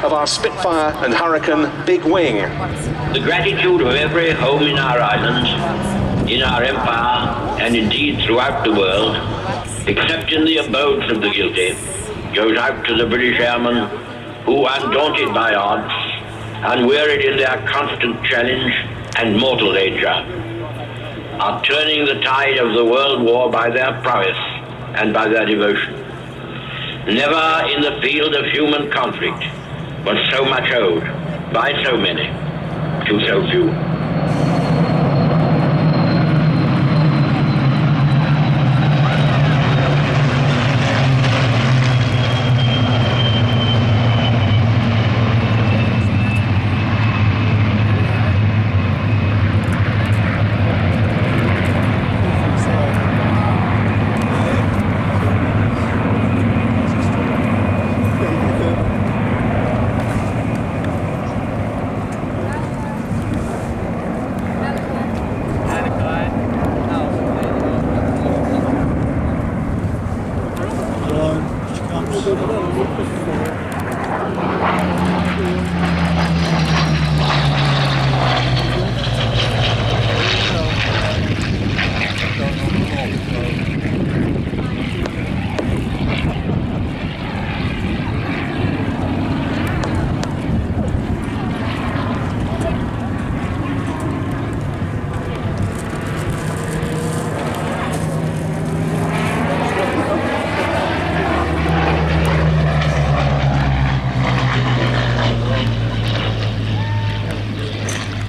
of our Spitfire and Hurricane Big Wing. The gratitude of every home in our islands, in our empire, and indeed throughout the world, except in the abodes of the guilty, goes out to the British airmen who, undaunted by odds, unwearied in their constant challenge and mortal danger, are turning the tide of the world war by their prowess and by their devotion. Never in the field of human conflict was so much owed by so many to so few. Comes.